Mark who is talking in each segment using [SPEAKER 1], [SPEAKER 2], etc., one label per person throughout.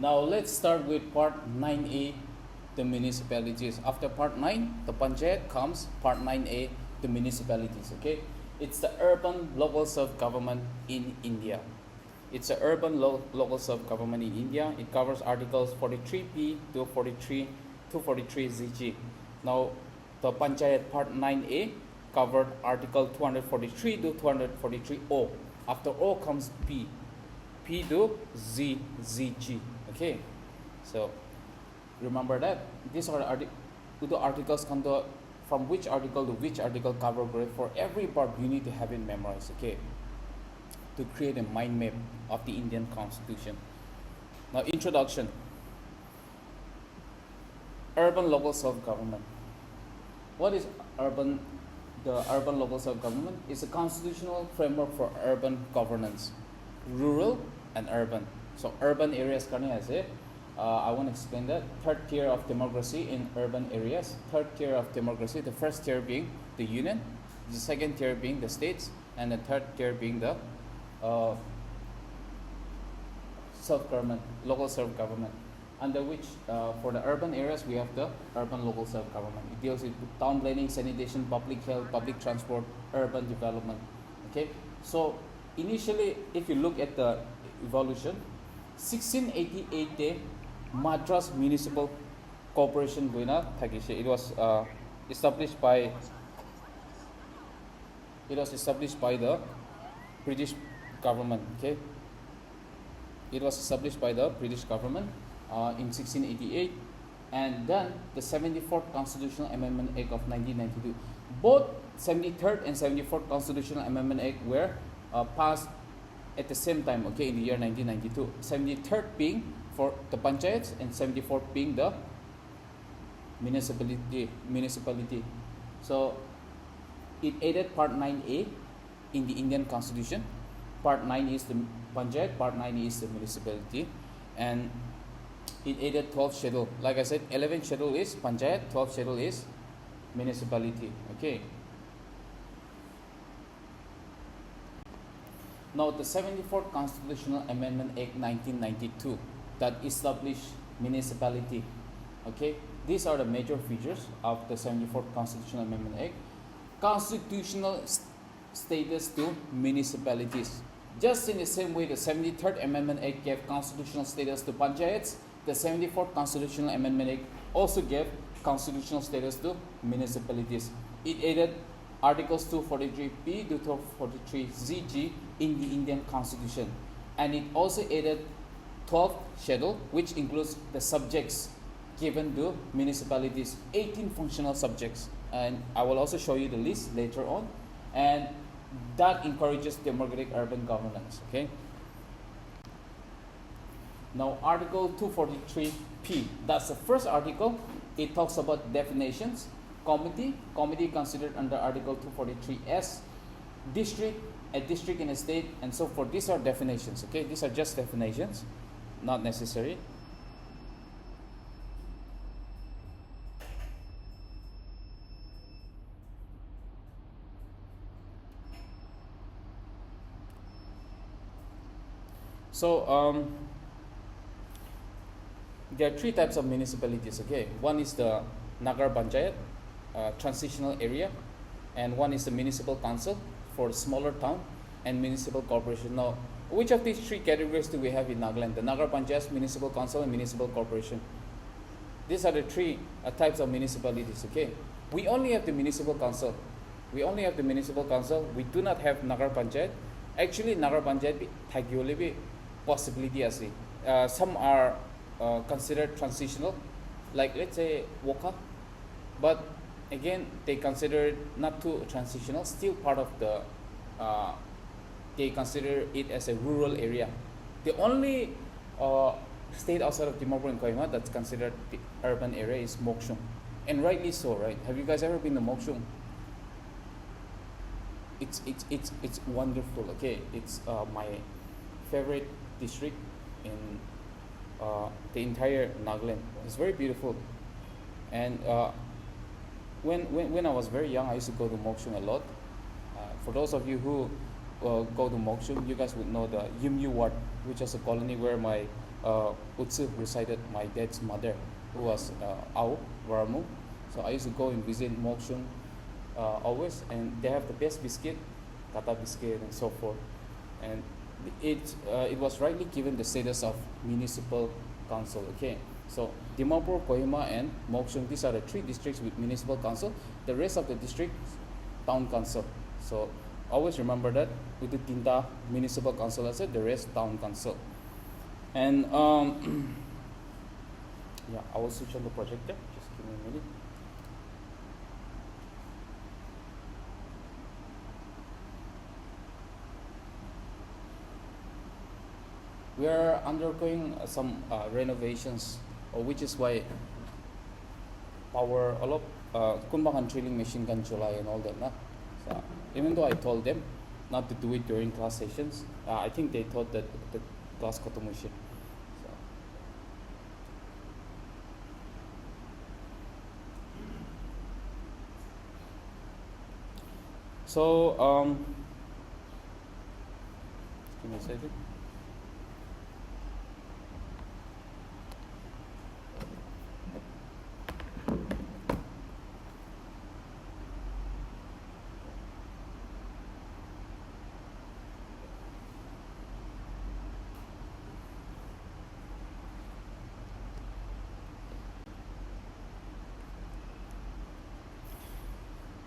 [SPEAKER 1] Now let's start with part 9A, the municipalities. After part 9, the panchayat comes part 9A, the municipalities. Okay, it's the urban local self-government in India. It's a urban local self-government in India. It covers articles 43P to 243ZG. Now, the panchayat part 9A covered article 243 to 243O. After O comes P to ZG. Okay, so remember that these are the articles from which article to which article cover grade. For every part you need to have it memorized. Okay, to create a mind map of the Indian Constitution. Now, introduction. Urban local self-government. What is urban? The urban local self-government is a constitutional framework for urban governance, rural and urban. So urban areas karne aise. I want to explain that. Third tier of democracy in urban areas. Third tier of democracy. The first tier being the union, the second tier being the states, and the third tier being the self-government, local self-government. Under which, for the urban areas, we have the urban local self-government. It deals with town planning, sanitation, public health, public transport, urban development. Okay, so initially, if you look at the evolution, 1688 Madras Municipal Corporation goina thakise. It was established by the British government. Okay, it was established by the British government in 1688, and then the 74th Constitutional Amendment Act of 1992. Both 73rd and 74th Constitutional Amendment Act were passed at the same time, okay, in the year 1992. 73rd being for the panchayats and 74th being the municipality. So it added part 9A in the Indian Constitution. Part 9 is the panchayat, part 9 is the municipality, and it added 12th schedule. Like I said, 11th schedule is panchayat, 12th schedule is municipality. Okay. Now, the 74th Constitutional Amendment Act 1992 that established municipality. Okay, these are the major features of the 74th Constitutional Amendment Act. Constitutional status to municipalities. Just in the same way the 73rd Amendment Act gave constitutional status to panchayats, the 74th Constitutional Amendment Act also gave constitutional status to municipalities. It added Articles 243P to 243ZG in the Indian Constitution, and it also added 12th schedule, which includes the subjects given to municipalities, 18 functional subjects, and I will also show you the list later on, and that encourages democratic urban governance. Okay. Now, Article 243P, that's the first article. It talks about definitions. Committee considered under Article 243S, district, a district in a state, and so forth. These are definitions. Okay, these are just definitions, not necessary. So there are three types of municipalities. Okay, one is the Nagar Panchayat, transitional area, and one is the municipal council for smaller town, and municipal corporation. Now, which of these three categories do we have in Nagaland? The Nagar Panchayat, municipal council, and municipal corporation. These are the three types of municipalities. Okay, we only have the municipal council. We do not have Nagar Panchayat. Actually, Nagar Panchayat thagiole possibility as some are considered transitional, like let's say Woka, but again they consider it not too transitional, still part of the they consider it as a rural area. The only state outside of Dimapur and Kohima that's considered the urban area is Mokshung, and rightly so, right? Have you guys ever been to Mokshung? It's wonderful. Okay, it's my favorite district in the entire Nagaland. It's very beautiful, and when I was very young, I used to go to Mokshung a lot. For those of you who go to Mokshung, you guys would know the Yimyu Ward, which is a colony where my Utsu resided my dad's mother, who was Ao Waramu. So I used to go and visit Mokshung always, and they have the best biscuit, kata biscuit, and so forth. And it was rightly given the status of municipal council. Okay, so Dimapur, Kohima, and Mokshung, these are the 3 districts with municipal council. The rest of the districts, town council. So always remember that with the Tinta municipal council, I said the rest town council. And yeah, I will switch on the projector. Just give me a minute. We are undergoing some renovations, which is why power a lot kunbakan drilling machine can July and all that. Nah? So even though I told them not to do it during class sessions, I think they thought that the class automation. So give me a second.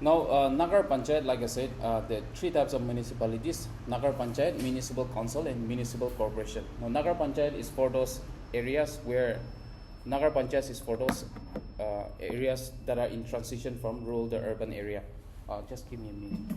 [SPEAKER 1] Now, Nagar Panchayat, like I said, there are 3 types of municipalities: Nagar Panchayat, municipal council, and municipal corporation. Now, Nagar Panchayat is for those areas where Nagar Panchayat is for those areas that are in transition from rural to urban area. Just give me a minute.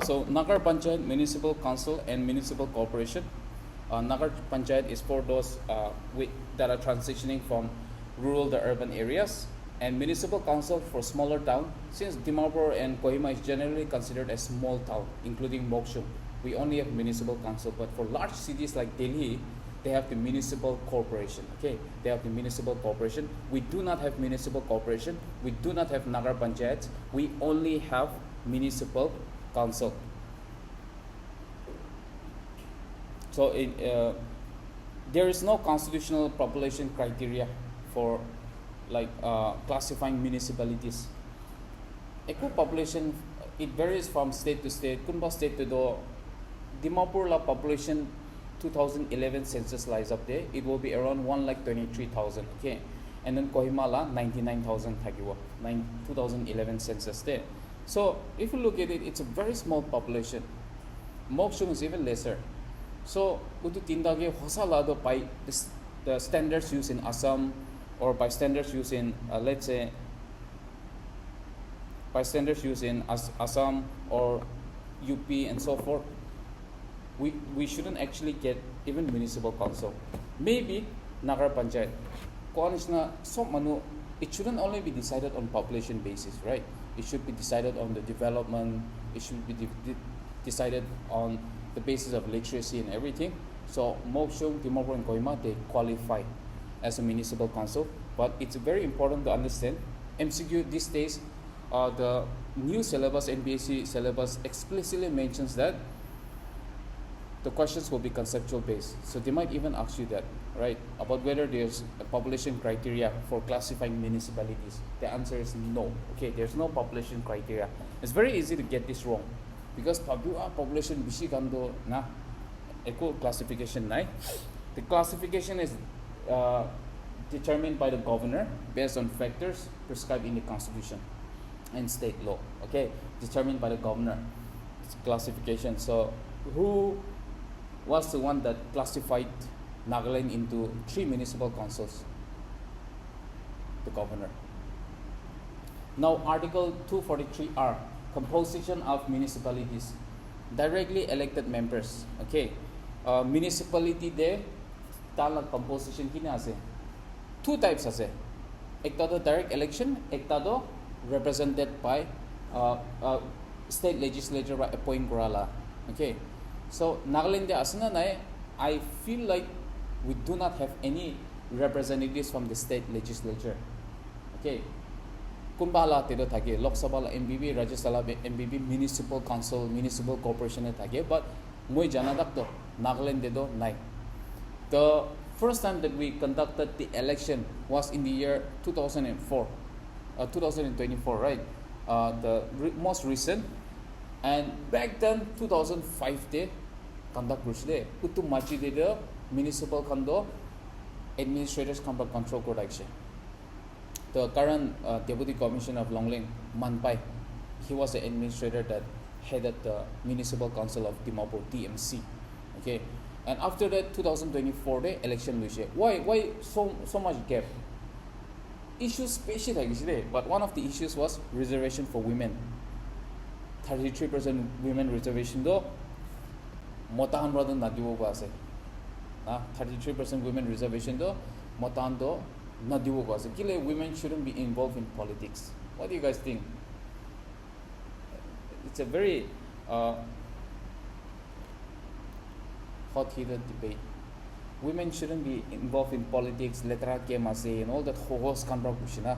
[SPEAKER 1] So Nagar Panchayat, municipal council, and municipal corporation. Nagar Panchayat is for those that are transitioning from rural to urban areas, and municipal council for smaller town. Since Dimapur and Kohima is generally considered a small town, including Mokshung, we only have municipal council. But for large cities like Delhi, they have the municipal corporation. Okay, they have the municipal corporation. We do not have municipal corporation. We do not have Nagar Panchayat. We only have municipal council. So there is no constitutional population criteria for classifying municipalities. Equal population, it varies from state to state. Kunba state to do Dimapur la population 2011 census lies up there. It will be around 1,23,000. Okay, and then Kohima la 99,000 thagiwa. 2011 census there. So if you look at it, it's a very small population. Mokshung is even lesser. So utu tindage hosalado by the standards used in Assam, or by standards used in let's say by standards used in Assam or UP and so forth, we shouldn't actually get even municipal council. Maybe Nagar Panchayat. It shouldn't only be decided on population basis, right? It should be decided on the development. It should be decided on the basis of literacy and everything. So Mokshung, Dimapur, and Kohima, they qualify. as a municipal council, but it's very important to understand MCQ these days. The new syllabus, NBSC syllabus, explicitly mentions that the questions will be conceptual based. So they might even ask you that, right? About whether there's a population criteria for classifying municipalities. The answer is no. Okay, there's no population criteria. It's very easy to get this wrong because population bishi kando na equal classification nai. The classification is determined by the governor based on factors prescribed in the constitution and state law. Okay, determined by the governor. It's classification. So who was the one that classified Nagaland into 3 municipal councils? The governor. Now Article 243R, composition of municipalities, directly elected members. Okay, municipality there, tala composition kina ase. 2 types ase. Ekta do direct election, ekta do represented by state legislature by appoint korala. Okay. So Nagaland asana nai, I feel like we do not have any representatives from the state legislature. Okay. Kumbala tedo thake, Lok Sabha la MBB, Rajya Sabha MBB, municipal council, municipal corporation thake, but moi janadak to Nagaland dedo nai. The first time that we conducted the election was in the year 2004, 2024, right? The most recent. And back then, 2005 day, conduct rusde. Kutu machi de municipal kando administrators control production. The current deputy commissioner of Longling, Manpai, he was the administrator that headed the municipal council of Dimapur, DMC. Okay, and after that, 2024 day election rusde. Why so much gap? Issues special like but one of the issues was reservation for women. 33% women reservation do motahan rather na diwo ko ase. 33% women reservation do motahan do na diwo ko ase. Kile women shouldn't be involved in politics. What do you guys think? It's a very hot-heated debate. Women shouldn't be involved in politics, letra game ase, and all that hogos kanra kushina.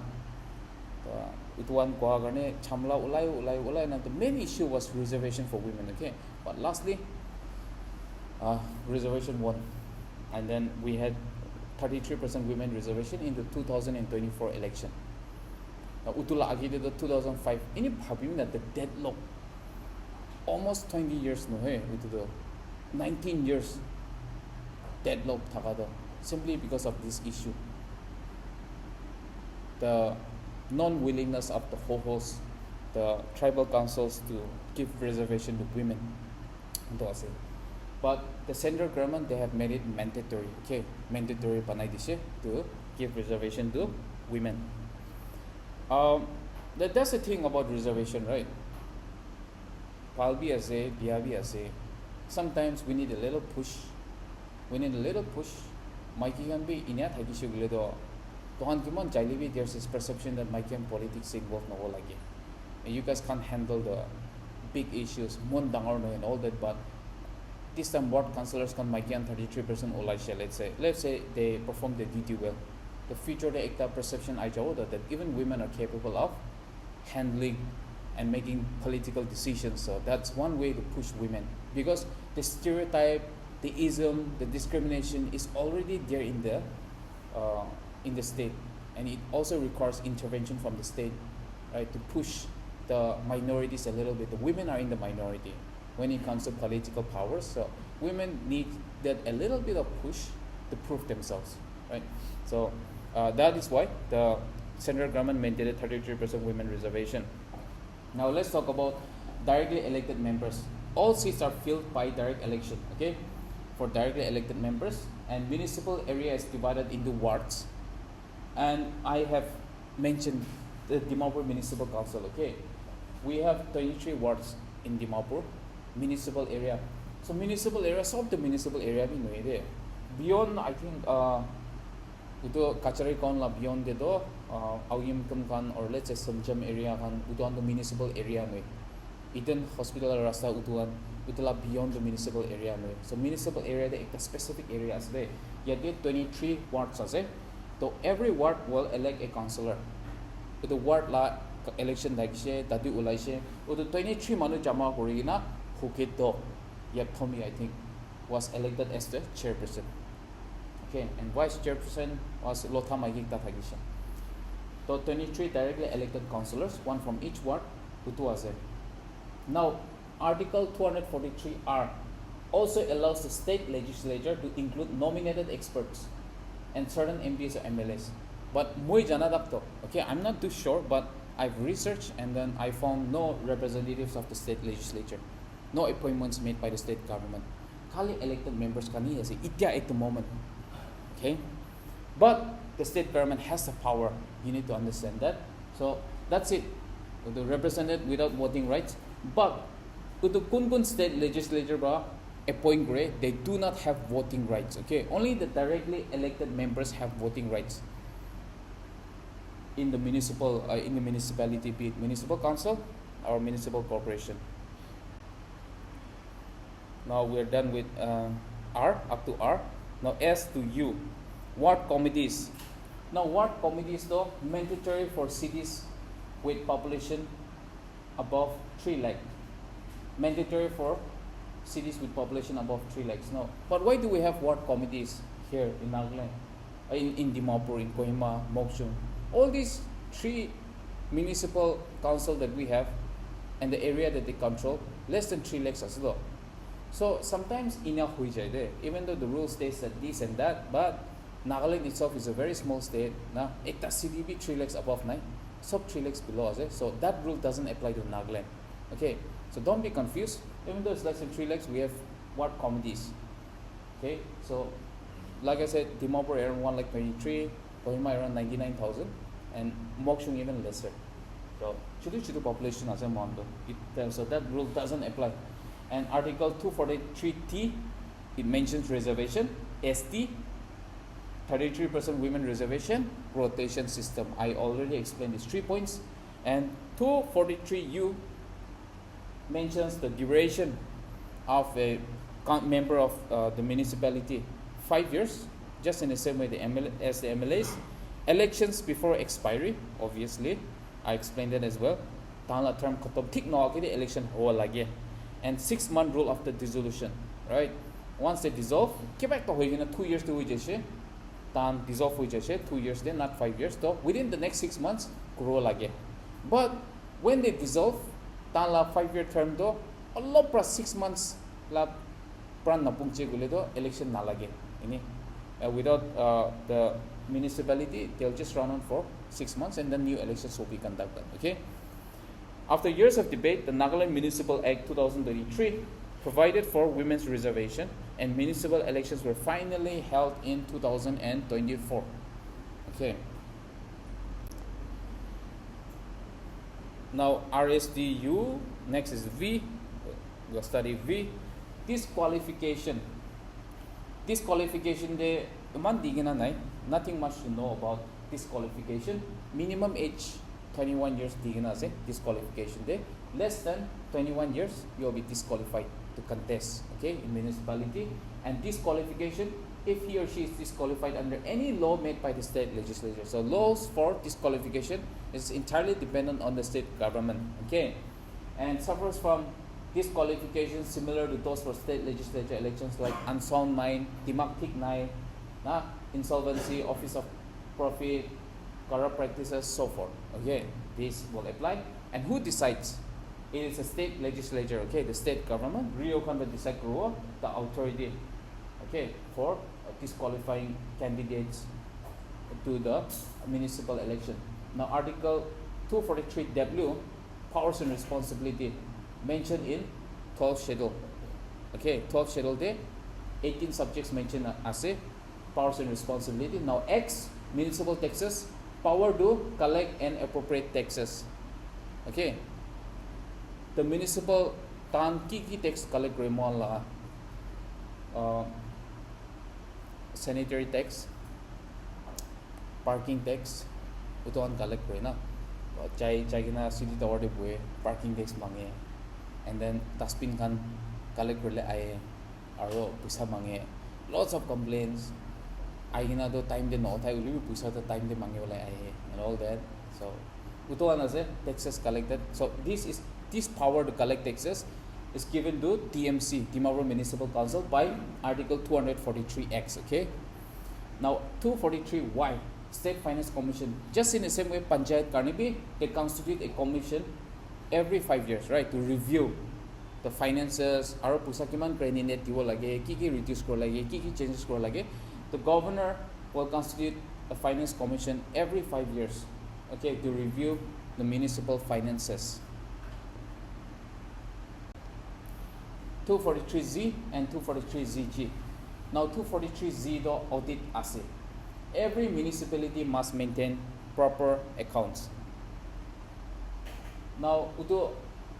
[SPEAKER 1] It one kwagane chamla ulai and the main issue was reservation for women. Okay, but lastly, reservation won, and then we had 33% women reservation in the 2024 election. Now utula agide the 2005. Any bhabim that the deadlock almost 20 years no hey with the 19 years deadlock thagado simply because of this issue. The non-willingness of the Hohos, the tribal councils to give reservation to women. But the central government, they have made it mandatory. Okay, mandatory panay dishe to give reservation to women. That's the thing about reservation, right? Palbi ase, biabi ase. Sometimes we need a little push. Maiki can be inyat hagishu giledo. There's this perception that Maikian politics involved no lagi. You guys can't handle the big issues, and all that, but this time ward councillors can Maikian 33% olaisha, let's say they perform their duty well. The future the ekta perception I that even women are capable of handling and making political decisions. So that's one way to push women, because the stereotype, the ism, the discrimination is already there in the state, and it also requires intervention from the state, right, to push the minorities a little bit. The women are in the minority when it comes to political powers, so women need that a little bit of push to prove themselves, right? So that is why the central government maintained a 33% women reservation. Now let's talk about directly elected members. All seats are filled by direct election, okay, for directly elected members, and municipal area is divided into wards. And I have mentioned the Dimapur Municipal Council, okay. We have 23 wards in Dimapur municipal area. So municipal area, solve the municipal area be no there. Beyond, I think ito Kachari kon la beyond the do Auyim kan or let's say Samjam area kan utuan the municipal area no. Eden hospital rasta utuan utula beyond the municipal area no. So municipal area the specific areas there. Yet 23 wards ase. So every ward will elect a councillor. The ward la election daikse tadi ulaise the 23 manu jama korigina Huketo Yaptomi I think was elected as the chairperson. Okay, and vice chairperson was Lotamagik Tatagisha. So 23 directly elected councillors, one from each ward, who was it. Now, Article 243R also allows the state legislature to include nominated experts and certain MPs or MLAs. But moi janadapto, okay, I'm not too sure, but I've researched and then I found no representatives of the state legislature, no appointments made by the state government. Kali elected members kani as itya at the moment, okay. But the state government has the power. You need to understand that. So that's it. The represented without voting rights. But to the kun state legislature ba appoint gray, they do not have voting rights. Okay, only the directly elected members have voting rights in the municipality, be it municipal council or municipal corporation. Now we're done with R up to R. Now S to U, ward committees. Now ward committees though mandatory for cities with population above 3 lakh. Mandatory for cities with population above 3 lakhs. Now, but why do we have ward committees here in Nagaland, in Dimapur, in Kohima, Mokshung? All these 3 municipal council that we have and the area that they control, less than 3 lakhs as well. So sometimes enough hui jai de, even though the rule states that this and that, but Nagaland itself is a very small state. Na ekta city be 3 lakhs above 9, sub 3 lakhs below as so that rule doesn't apply to Nagaland. Okay, so don't be confused. Even though it's less than 3 lakhs, we have ward committees. Okay, so like I said, Dimapur around 1 lakh 23, Kohima around 99,000, and Mokshung even lesser. So chudu population as a mondo. So that rule doesn't apply. And Article 243T, it mentions reservation, ST, 33% women reservation, rotation system. I already explained these 3 points. And 243U mentions the duration of a member of the municipality, 5 years, just in the same way as the MLAs. Elections before expiry, obviously, I explained that as well. Tangla term kotob tik no akide election ho lagi. And 6-month rule of the dissolution, right? Once they dissolve, ke back to hoigina 2 years to hui tan dissolve hui 2 years then, not 5 years. So within the next 6 months, grow lagi. But when they dissolve, tan la 5-year term do, Allah plus 6 months la pran napungche gule do election na lagi. Ini without the municipality, they'll just run on for 6 months and then new elections will be conducted. Okay. After years of debate, the Nagaland Municipal Act 2033 provided for women's reservation, and municipal elections were finally held in 2024. Okay. Now RSDU, next is V. We'll study V. Disqualification. Disqualification de nothing much to know about disqualification. Minimum age 21 years disqualification day. Less than 21 years, you'll be disqualified to contest, okay, in municipality. And disqualification, if he or she is disqualified under any law made by the state legislature. So laws for disqualification is entirely dependent on the state government, okay, and suffers from disqualification similar to those for state legislature elections like unsound mind, dimactic nai, insolvency, office of profit, corrupt practices, so forth. Okay, this will apply. And who decides? It is the state legislature. Okay, the state government. Rio can decide the authority. Okay, for disqualifying candidates to the municipal election. Now, Article 243W, powers and responsibility, mentioned in 12th schedule. Okay, 12th schedule day, 18 subjects mentioned as a powers and responsibility. Now, X, municipal taxes, power to collect and appropriate taxes. Okay, the municipal kiki tax collect la sanitary tax, parking tax, utuan collect na chai na city tower de boy parking tax mange, and then dustbin kan collect rele aye aro pisa mange. Lots of complaints. aina do time de no thai uli puisa the time de mangi wala ai and all that. So utuan as taxes collected. So this power to collect taxes is given to TMC, Timor Municipal Council, by Article 243X. Okay. Now 243Y, State Finance Commission. Just in the same way, Panchayat Karnibi, they constitute a commission every 5 years, right, to review the finances. Aro pusa kiman net diwo lage, kiki reduce kro lage, kiki changes kro lage. The governor will constitute a finance commission every 5 years, okay, to review the municipal finances. 243Z and 243ZG. Now 243Z do audit ase. Every municipality must maintain proper accounts. Now uto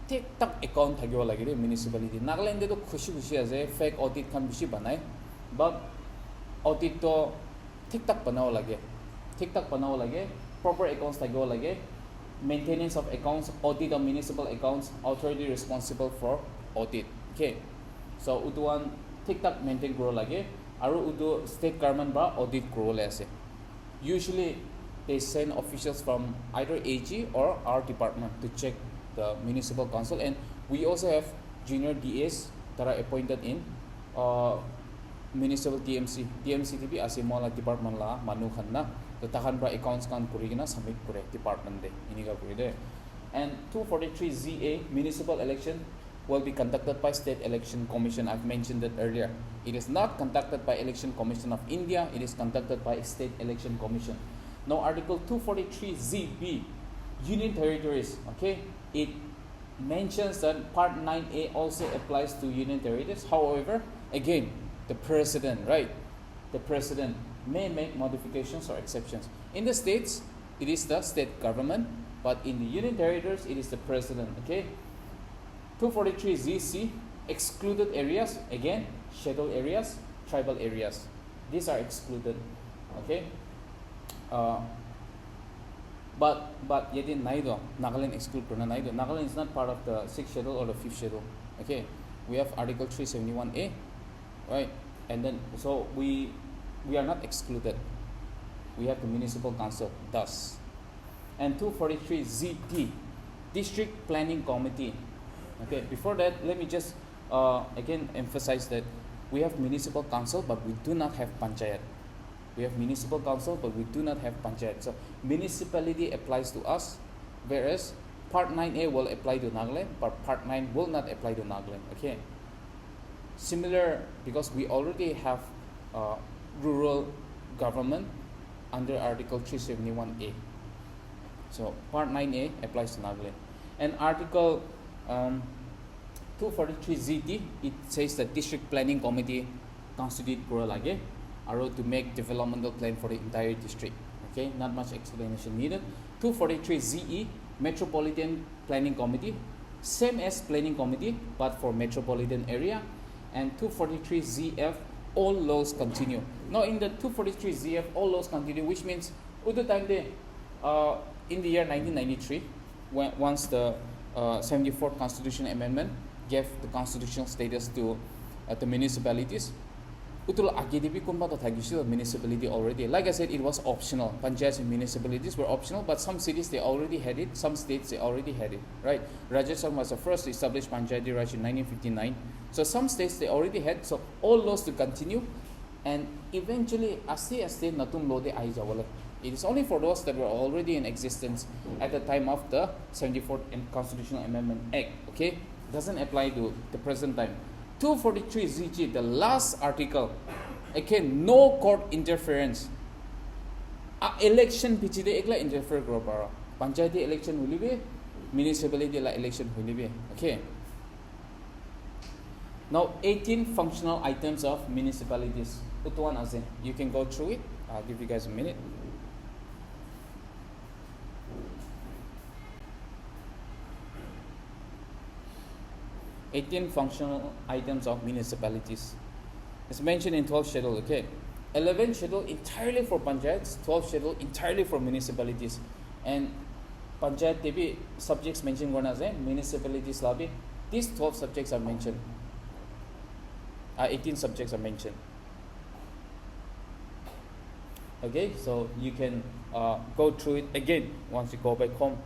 [SPEAKER 1] take tak account thagyo lagi municipality. Nagaland de to khushi ase fake audit kan bishi banai, but audit to ठीक tak banao lage, proper accounts thagyo lage, maintenance of accounts, audit of municipal accounts, authority responsible for audit. Okay, so utuan ठीक tak maintain grow lage, aru utu state government ba audit grow le ase. Usually they send officials from either AG or our department to check the municipal council, and we also have junior DAs that are appointed in municipal TMC TB ase mola department la manu khan na to tahan ba accounts kan kurigina submit kore department de iniga kuride. And 243ZA, municipal election will be conducted by State Election Commission. I've mentioned that earlier. It is not conducted by Election Commission of India. It is conducted by State Election Commission. Now, Article 243ZB, Union Territories. Okay, it mentions that Part 9A also applies to Union Territories. However, again, the President, right? The President may make modifications or exceptions. In the states, it is the state government, but in the Union Territories, it is the President. Okay. 243ZC, excluded areas, again, scheduled areas, tribal areas. These are excluded, okay? But yet in Naido, Nagaland exclude Purna Naido. Nagaland is not part of the 6th schedule or the 5th schedule, okay? We have Article 371A, right? And then, so we are not excluded. We have the Municipal Council, thus. And 243ZT, District Planning Committee. Okay, before that, let me just again emphasize that we have municipal council, but we do not have panchayat. We have municipal council, but we do not have panchayat. So municipality applies to us, whereas Part 9A will apply to Nagaland, but Part 9 will not apply to Nagaland. Okay. Similar, because we already have rural government under Article 371A. So Part 9A applies to Nagaland, and Article 243ZT, it says that District Planning Committee constitute Kuralage to make developmental plan for the entire district. Okay, not much explanation needed. 243ZE, Metropolitan Planning Committee, same as Planning Committee but for metropolitan area. And 243ZF, all laws continue. Now in the 243ZF, all laws continue, which means in the year 1993, once the 74th Constitutional Amendment gave the constitutional status to the municipalities, utul agedibi kunba to thagisi municipality already. Like I said, it was optional. Panchayats and municipalities were optional, but some cities they already had it, some states they already had it, right? Rajasthan was the first to establish Panchayati Raj in 1959. So some states they already had, so all laws to continue, and eventually aste natum law de ai jawale. It is only for those that were already in existence at the time of the 74th Constitutional Amendment Act. Okay, doesn't apply to the present time. 243ZG, the last article. Again, no court interference. Election pichide ekla interfere karo paro. Panchayati election hulibe, municipality la election hulibe. Okay. Now 18 functional items of municipalities. Utuan aze. You can go through it. I'll give you guys a minute. (18) functional items of municipalities. It's mentioned in 12th schedule, okay? 11th schedule entirely for panchayats, 12th schedule entirely for municipalities. And panchayat tebi subjects mentioned gona as municipalities labi. These 12 subjects are mentioned. 18 subjects are mentioned. Okay, so you can go through it again once you go back home.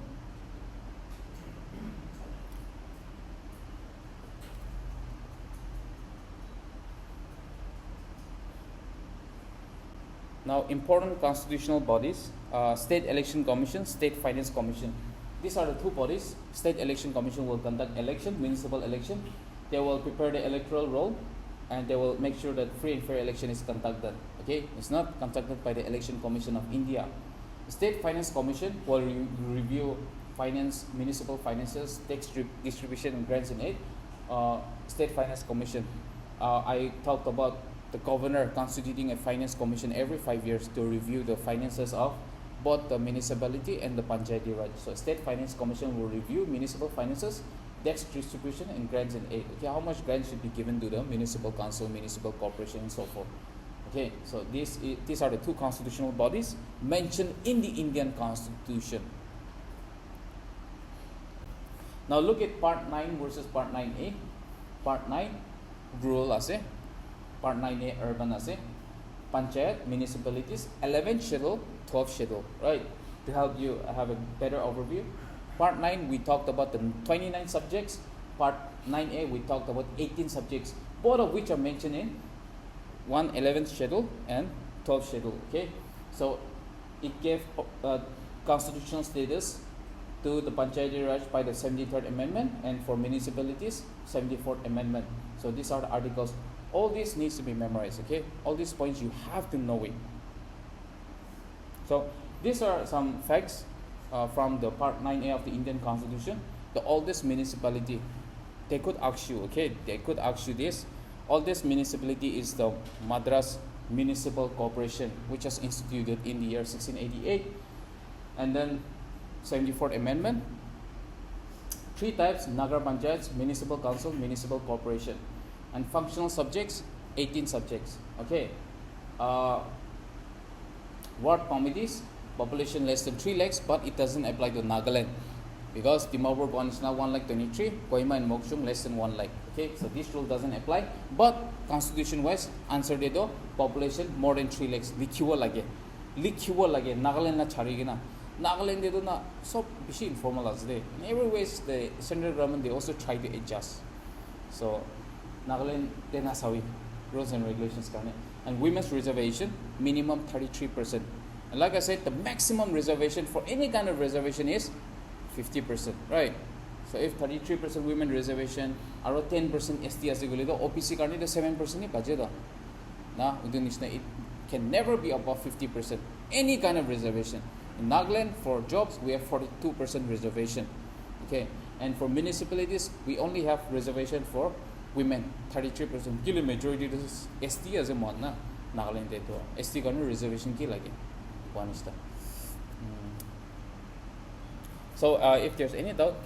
[SPEAKER 1] Now, important constitutional bodies: State Election Commission, State Finance Commission. These are the two bodies. State Election Commission will conduct election, municipal election. They will prepare the electoral roll, and they will make sure that free and fair election is conducted. Okay, it's not conducted by the Election Commission of India. The State Finance Commission will review finance, municipal finances, tax distribution, and grants and aid. State Finance Commission. I talked about the governor constituting a finance commission every 5 years to review the finances of both the municipality and the Panchayati Raj. So State Finance Commission will review municipal finances, tax distribution, and grants and aid. Okay, how much grants should be given to the municipal council, municipal corporation, and so forth. Okay, so these are the two constitutional bodies mentioned in the Indian Constitution. Now look at Part 9 versus Part 9A. Part 9 rural ase, Part 9A urban ase, Panchayat, municipalities, 11th schedule, 12th schedule, right? To help you have a better overview. Part 9 we talked about the 29 subjects. Part 9A we talked about 18 subjects, both of which are mentioned in 11th schedule and 12th schedule. Okay, so it gave constitutional status to the Panchayati Raj by the 73rd Amendment, and for municipalities 74th Amendment. So these are the articles. All this needs to be memorized. Okay, all these points you have to know it. So these are some facts from the Part 9A of the Indian Constitution. The oldest municipality, they could ask you. Okay, they could ask you this. Oldest municipality is the Madras Municipal Corporation, which was instituted in the year 1688. And then 74th Amendment. 3 types: Nagar Panchayats, Municipal Council, Municipal Corporation. And functional subjects, 18 subjects. Okay. Ward committees, population less than 3 lakhs, but it doesn't apply to Nagaland because Dimapur one is now 1,23,000, Kohima and Mokshung less than 1 lakh. Okay, so this rule doesn't apply. But constitution wise, answer de do population more than 3 lakhs. Likhiwa lage, Nagaland na charigina. Nagaland de do na so bishi informal as they. In every ways, the central government they also try to adjust. So Nagaland they na sawi rules and regulations kane. And women's reservation minimum 33%. And like I said, the maximum reservation for any kind of reservation is 50%, right? So if 33% women reservation, aro 10% ST ase gole to OPC karne to 7% ni baje da. Na udunishna it can never be above 50%. Any kind of reservation. In Nagaland for jobs we have 42% reservation. Okay, and for municipalities we only have reservation for women 33%. Kilo majority is ST as a mon na Nagaland de to ST karne reservation ki lage. One is that. So if there's any doubt,